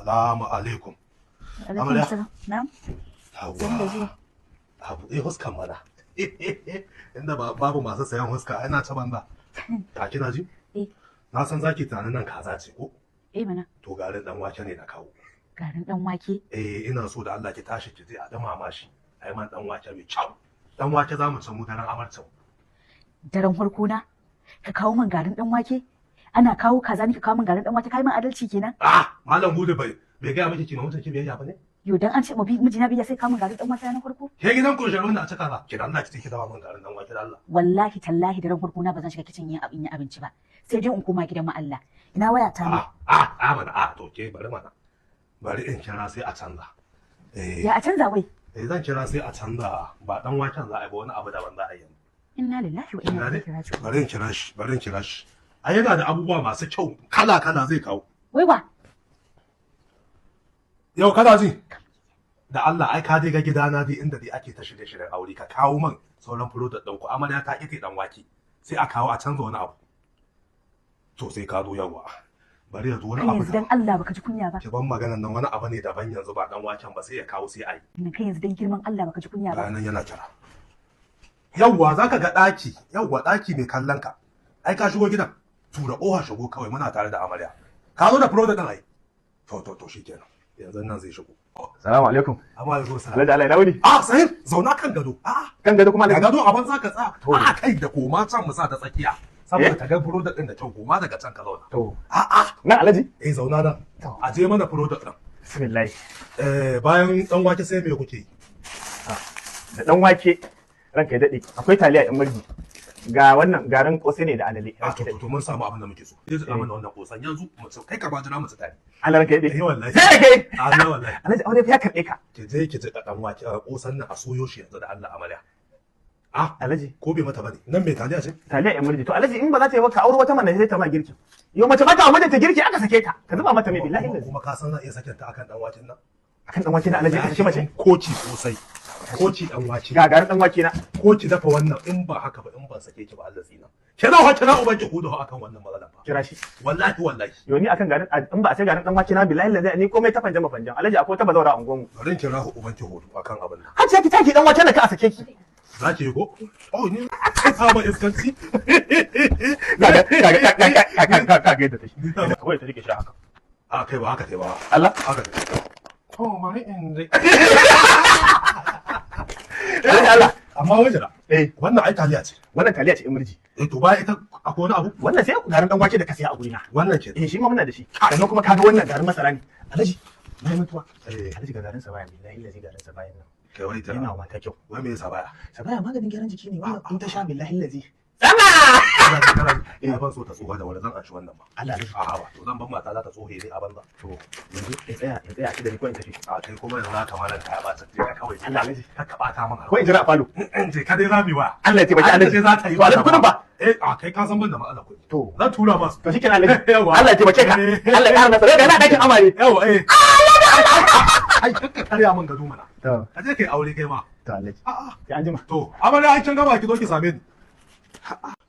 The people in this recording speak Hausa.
Salamu alaikum. Alaikum Amarya. salam. Na'am. Zan da zuwa. Abu ɗaya huskan mana. Inda babu masu sayan huska ai na ta banza. Ta kina ji? Eh. Na san zaki tunanin nan kaza ce ko? Eh mana. To garin dan wake ne na kawo. Garin dan wake. Ina so da Allah ki tashi ki je a dama mashi. Ai man dan wake mai kyau. Dan wake za mu ci mu daren amarcin. Daren farko na. Ka kawo min garin dan wake. Ana kawo kaza ni ka kawo min garin dan wake kai min adalci kenan. Malam Hudu bai ga miki kima mutum ki biyayya ba ne? Yo dan an ce mu bi mijina biya sai kawo min garin dan wake na farko. Ke gidan ku shirin da a cika ba. Ki da Allah ki dawo min garin dan wake da Allah. Wallahi tallahi daren farko na ba zan shiga kicin yin abinci ba. Sai dai in koma gidan mu Allah. Ina waya ta ne. Mana to ke bari mana. Bari in kira sai a canza. Ya a canza wai. Zan kira sai a canza ba dan waken za a yi ba wani abu daban za a yi. Inna lillahi wa inna ilaihi raji'un. Bari in kira shi. A yana da abubuwa masu kyau kala zai kawo. Wai wa. Yau kana ji? Da Allah ai ka dai ga gidana dai inda dai ake ta shirye-shiryen aure ka kawo man sauran product ɗin ku amarya ta ƙi dan wake sai a kawo a canza wani abu. To sai ka zo yawa. Bari ya zo wani Kai abu. yanzu dan Allah baka ji kunya ba. Ki ban maganan nan wani abu ne daban yanzu ba dan waken ba sai ya kawo sai ai. Kai yanzu dan girman Allah baka ji kunya ba. Ranan yana kira. Yawwa zaka ga ɗaki mai kallon ka. Ai ka shigo gidan. Tura ƙoha shigo kawai muna tare da amarya. Ka zo da product ɗin ai. To shikenan. Yanzu nan zai shigo. Salamu alaikum. Amma alaikum salam. Alhaji Allah ya dawo ne? Sahir zauna kan gado. Kan gado kuma Ga Alhaji. gado a banza ka tsaya. Kai da koma can mu sa ta tsakiya. Saboda ka ga product ɗin da kyau koma daga can ka zauna. To. Nan Alhaji? Zauna nan. A je mana product ɗin. Bismillah. Bayan dan wake sai me kuke yi? Da dan wake ranka ya dade. Akwai taliya in marji. Ga wannan garin kosai ne da alale. To mun samu abin da muke so. Sai ka mana wannan kosan yanzu mu ci kai ka ba jira mu ci tare. Allah ranka ya dade. Wallahi. Sai kai. Allah wallahi. Alhaji aure ya karbe ka. Ki je ki ci dan wake kosan nan a soyo shi yanzu da Allah amarya. Alhaji. Ko bai mata bane. Nan me taliya ce? Taliya in marji. To Alhaji in ba za ta yi ba ka aure wata mana sai ta ma girki. Yo mace ba ta ta girki aka sake ta. Ka zuba mata mai billahi lazi. Kuma ka san za iya sakin ta akan dan waken nan. Akan dan wake na Alhaji ka sake mace. Koci sosai. Koci dan wake. Ga garin dan wake na. Ko ki dafa wannan in ba haka ba in ban sake ki ba Allah tsina. Ki za ka kira uban ki hudu akan wannan matsala ba. Kira shi. Wallahi. Yo ni akan garin in ba a sai garin dan wake na billahi lazi ni komai ta fanjan mafanjan. Alhaji akwai ta bazaura a unguwanmu. Bari kira uban ki hudu akan abin nan. Hajiya ki take dan wake na ka a sake ki. Za ki yi ko? Ni ka saba iskanci. Ga yadda ta shi. Kawai ta rike shi haka. Kai ba haka kai ba. Allah. Haka kai. Bari in dai. Allah. Amma wajira. Wannan ai taliya ce. Wannan taliya ce imurji. To ba ita akwai wani abu? Wannan sai garin dan wake da ka siya a gurina. Wannan ke. Shi ma muna da shi. Sannan kuma kaga wannan garin masara ne. Alhaji. Mai mutuwa. Alhaji ga garin sa baya billahi lazi garin sa baya nan. Kai wai ta. Yana mata kyau. Wai me yasa baya? Sabaya maganin gyaran jiki ne wannan in ta sha billahi lazi. Ban so ta tsoha da wani zan an shi wannan ba. Allah ba. To zan ban mata za ta tsohe ne a banza. To yanzu ya tsaya shi da ni ko in tafi. Kai kuma yanzu za ka malan ta ba ta je ka kawai. Allah alaji. Ka bata mana. Ko in jira a falo. Je ka dai zabi wa. Allah ya taimaki alaji. za ta yi ba. Alaji kudin ba. Kai ka san ban da matsala kuɗi. To zan tura masu. to shikenan alaji. Allah ya taimake ka. Allah ya ƙara nasara. Ga na dakin amare. Yawa ai kakka karya min gado mana. To Ka je kai aure kai ma. to alaji. Ya anjima. To amarya ai can gaba ki zo ki same ni.